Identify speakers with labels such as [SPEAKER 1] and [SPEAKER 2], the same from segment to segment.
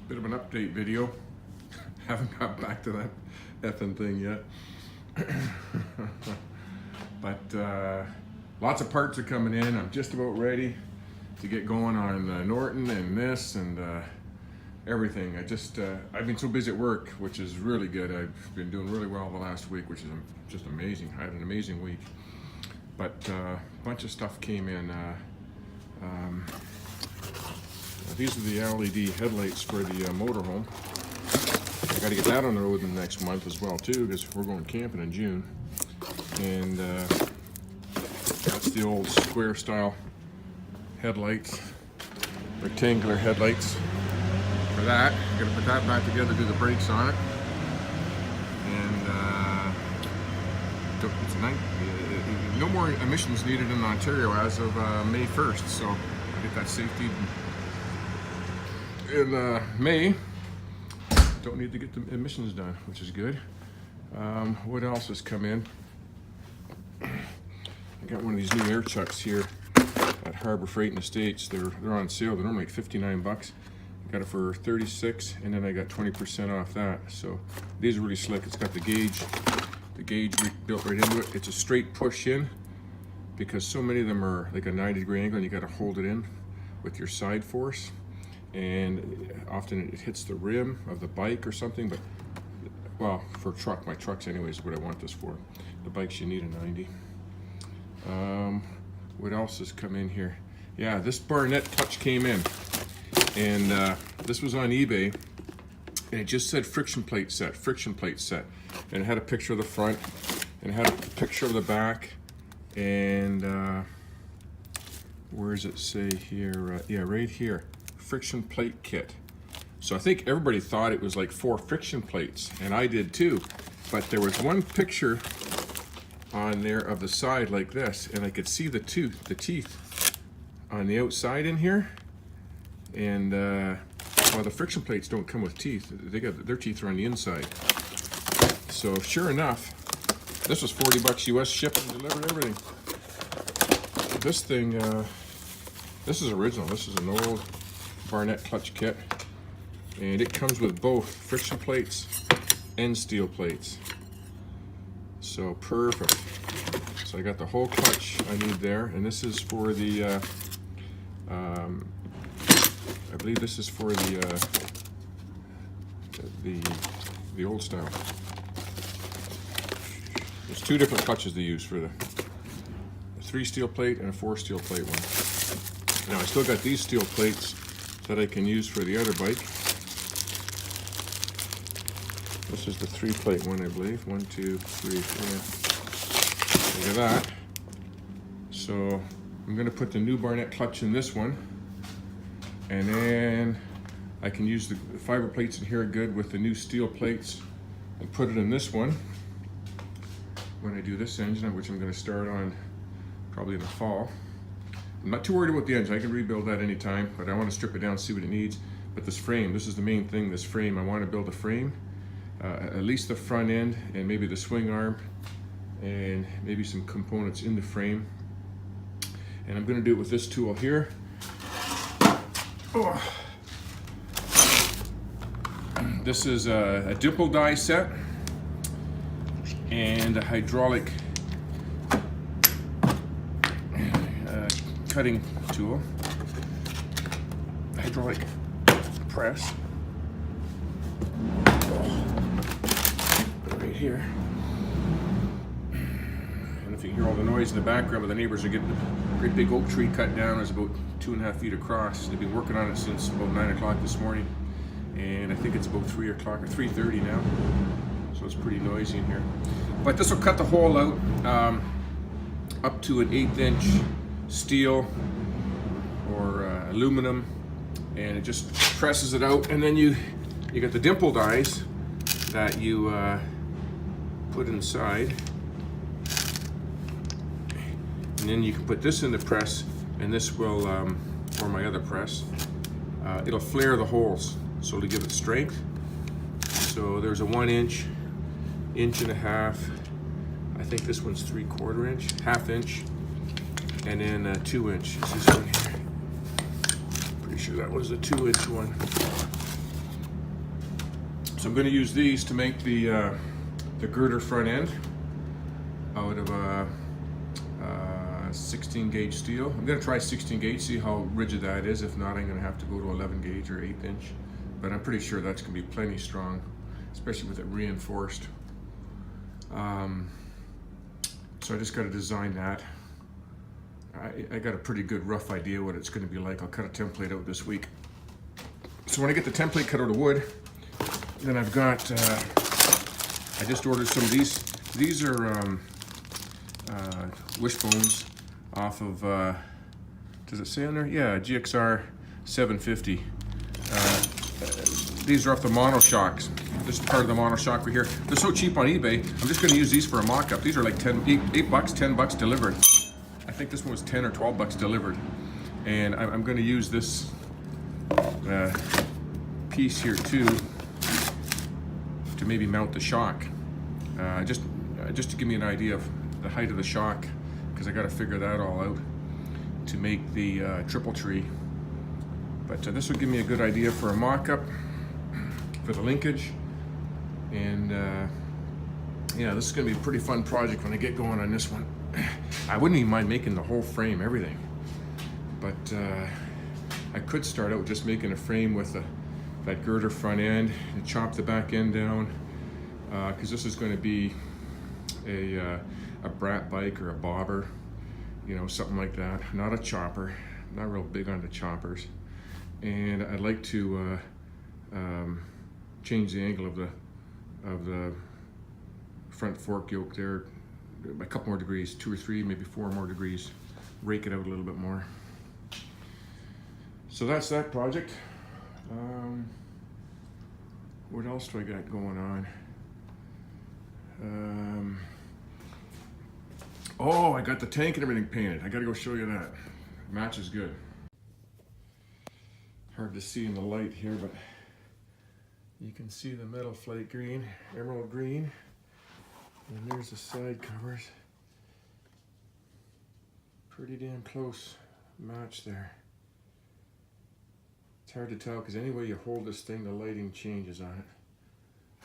[SPEAKER 1] Bit of an update video. Haven't got back to that effing thing yet. But lots of parts are coming in. I'm just about ready to get going on Norton and this and everything. I've been so busy at work, which is really good. I've been doing really well the last week, which is just amazing. I had an amazing week. But a bunch of stuff came in. These are the LED headlights for the motorhome. I got to get that on the road in the next month as well too, because we're going camping in June. And that's the old square style headlights, rectangular headlights. For that, I'm going to put that back together, do the brakes on it. And no more emissions needed in Ontario as of May 1st, so I get that safety in May. Don't need to get the emissions done, which is good. What else has come in? I got one of these new air chucks here at Harbor Freight in the States. They're on sale. They're normally like 59 bucks. I got it for 36, and then I got 20% off that. So these are really slick. It's got the gauge built right into it. It's a straight push in, because so many of them are like a 90-degree angle and you got to hold it in with your side force, and often it hits the rim of the bike or something. But well, for my trucks anyways, what I want this for. The bikes, you need a 90. What else has come in here? Yeah, this Barnett clutch came in, and this was on eBay, and it just said friction plate set, and it had a picture of the front, and it had a picture of the back, and where does it say here? Yeah, right here, friction plate kit. So I think everybody thought it was like 4 friction plates, and I did too, but there was one picture on there of the side like this, and I could see the teeth on the outside in here, and well, the friction plates don't come with teeth. Their teeth are on the inside. So sure enough, this was 40 bucks US shipping, delivered, everything. This thing, this is original. This is an old Barnett clutch kit, and it comes with both friction plates and steel plates. So perfect. So I got the whole clutch I need there, and this is for the I believe this is for the old style. There's 2 different clutches they use for the 3 steel plate and a 4 steel plate one. Now I still got these steel plates that I can use for the other bike. This is the 3 plate one, I believe. 1, 2, 3, 4. Look at that. So I'm going to put the new Barnett clutch in this one, and then I can use the fiber plates in here good with the new steel plates and put it in this one when I do this engine, which I'm going to start on probably in the fall. I'm not too worried about the engine. I can rebuild that anytime, but I want to strip it down, see what it needs. But this frame, this is the main thing, this frame. I want to build a frame, at least the front end and maybe the swing arm and maybe some components in the frame. And I'm going to do it with this tool here. Oh. This is a dimple die set and a hydraulic cutting tool, hydraulic press. Put it right here. And if you hear all the noise in the background, but the neighbors are getting a great big oak tree cut down. It's about 2.5 feet across. They've been working on it since about 9 o'clock this morning, and I think it's about 3 o'clock or 3:30 now. So it's pretty noisy in here. But this will cut the hole out up to an 1/8 inch steel or aluminum, and it just presses it out. And then you got the dimple dies that you put inside, and then you can put this in the press, and this will, or my other press, it'll flare the holes, so to give it strength. So there's a 1 inch, 1.5 inches. I think this one's 3/4 inch, 1/2 inch, and then 2 inch. This one here. Pretty sure that was the 2 inch one. So I'm going to use these to make the girder front end out of a 16 gauge steel. I'm going to try 16 gauge, see how rigid that is. If not, I'm going to have to go to 11 gauge or 1/8 inch. But I'm pretty sure that's going to be plenty strong, especially with it reinforced. So I just got to design that. I got a pretty good rough idea what it's going to be like. I'll cut a template out this week. So when I get the template cut out of wood, then I've got, I just ordered some of these. These are wishbones off of, does it say on there? Yeah, GXR 750. These are off the monoshocks. This is part of the monoshock right here. They're so cheap on eBay. I'm just going to use these for a mock-up. These are like $8 bucks, $10 delivered. I think this one was 10 or 12 bucks delivered. And I'm going to use this piece here too to maybe mount the shock. Just to give me an idea of the height of the shock, because I got to figure that all out to make the triple tree. But this will give me a good idea for a mock-up for the linkage. And yeah, this is going to be a pretty fun project when I get going on this one. I wouldn't even mind making the whole frame, everything. But I could start out with just making a frame with that girder front end and chop the back end down, because this is going to be a Brat bike or a bobber, you know, something like that. Not a chopper. Not real big on the choppers. And I'd like to change the angle of the front fork yoke there a couple more degrees, 2 or 3, maybe 4 more degrees. Rake it out a little bit more. So that's that project. What else do I got going on? Oh, I got the tank and everything painted. I gotta go show you that. Match is good. Hard to see in the light here, but you can see the metal flake green, emerald green, and there's the side covers. Pretty damn close match there. It's hard to tell because any way you hold this thing, the lighting changes on it.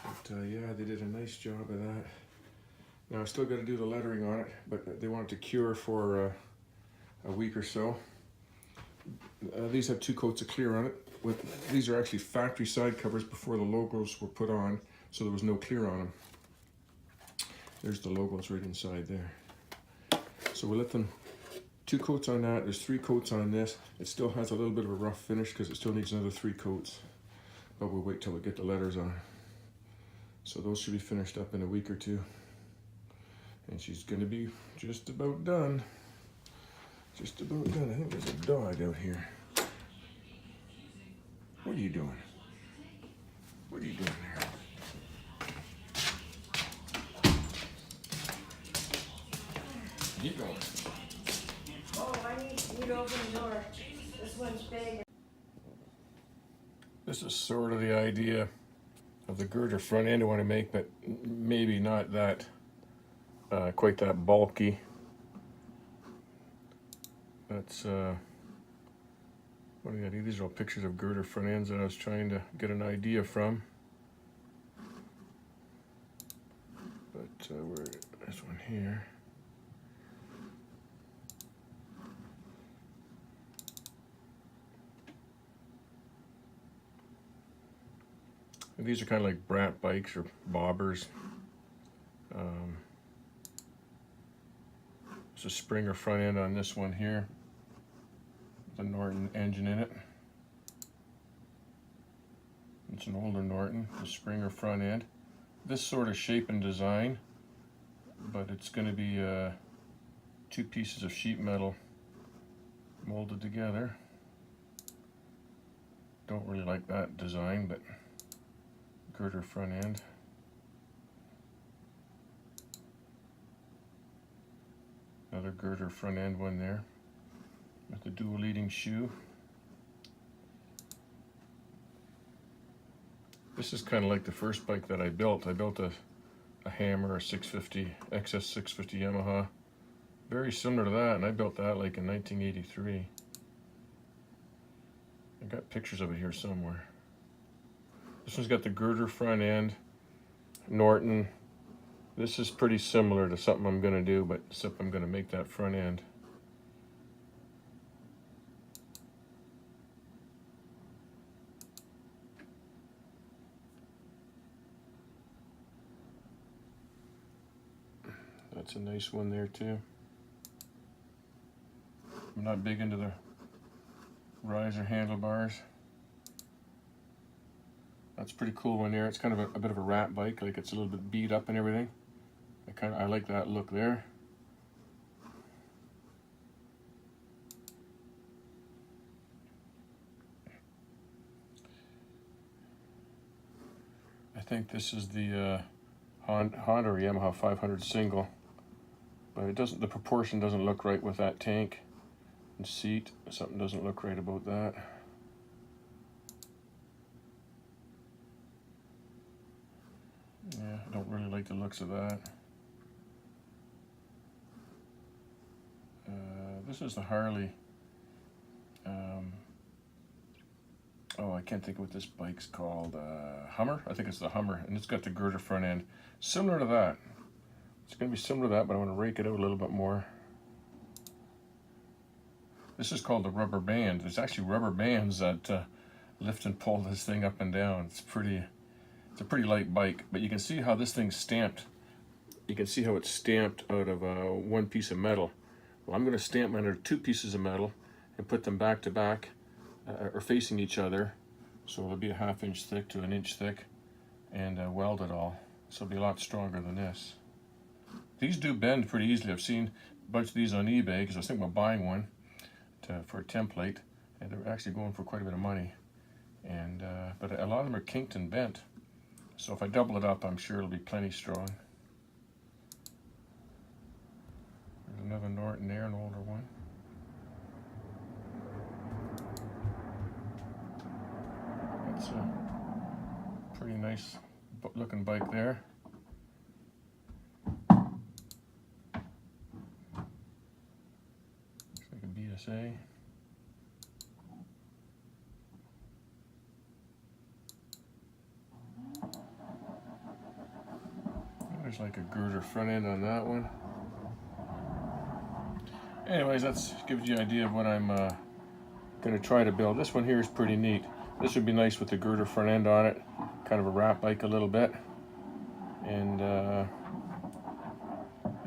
[SPEAKER 1] But yeah, they did a nice job of that. Now I still got to do the lettering on it, but they want it to cure for a week or so. These have 2 coats of clear on it. These are actually factory side covers before the logos were put on, so there was no clear on them. There's the logos right inside there. So we let them 2 coats on that. There's 3 coats on this. It still has a little bit of a rough finish because it still needs another 3 coats. But we'll wait till we get the letters on. So those should be finished up in a week or 2. And she's gonna be just about done. Just about done. I think there's a dog out here. What are you doing? What are you doing there? Keep going.
[SPEAKER 2] Oh, I need to open the door. This one's big.
[SPEAKER 1] This is sort of the idea of the girder front end I want to make, but maybe not that quite that bulky. That's what do I got? These are all pictures of girder front ends that I was trying to get an idea from. But where this one here. And these are kind of like Brat bikes or bobbers. It's a Springer front end on this one here. The Norton engine in it. It's an older Norton, the Springer front end. This sort of shape and design, but it's going to be 2 pieces of sheet metal molded together. Don't really like that design, but girder front end. Another girder front end one there with the dual leading shoe. This is kind of like the first bike that I built. I built a Hammer, a 650, XS 650 Yamaha. Very similar to that, and I built that like in 1983. I got pictures of it here somewhere. This one's got the girder front end, Norton. This is pretty similar to something I'm gonna do, but except I'm gonna make that front end. That's a nice one there too. I'm not big into the riser handlebars. That's a pretty cool one there. It's kind of a bit of a rat bike, like it's a little bit beat up and everything. I like that look there. I think this is the Honda or Yamaha 500 single, but it doesn't. The proportion doesn't look right with that tank and seat. Something doesn't look right about that. Yeah, I don't really like the looks of that. This is the Harley. Oh, I can't think of what this bike's called. Hummer? I think it's the Hummer, and it's got the girder front end. Similar to that. It's going to be similar to that, but I want to rake it out a little bit more. This is called the rubber band. There's actually rubber bands that lift and pull this thing up and down. It's a pretty light bike, but you can see how this thing's stamped. You can see how it's stamped out of one piece of metal. Well, I'm going to stamp mine out of two pieces of metal and put them back to back, or facing each other, so it'll be a 1/2 inch thick to 1 inch thick, and weld it all. So it'll be a lot stronger than this. These do bend pretty easily. I've seen a bunch of these on eBay because I was thinking about buying one for a template, and they're actually going for quite a bit of money. And but a lot of them are kinked and bent. So if I double it up, I'm sure it'll be plenty strong. There's another Norton there, an older one. That's a pretty nice looking bike there. Looks like a BSA. There's like a girder front end on that one. Anyways, that gives you an idea of what I'm going to try to build. This one here is pretty neat. This would be nice with the girder front end on it. Kind of a rat bike a little bit. And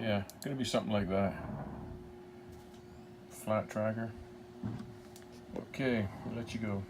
[SPEAKER 1] yeah, going to be something like that. Flat tracker. Okay, I'll let you go.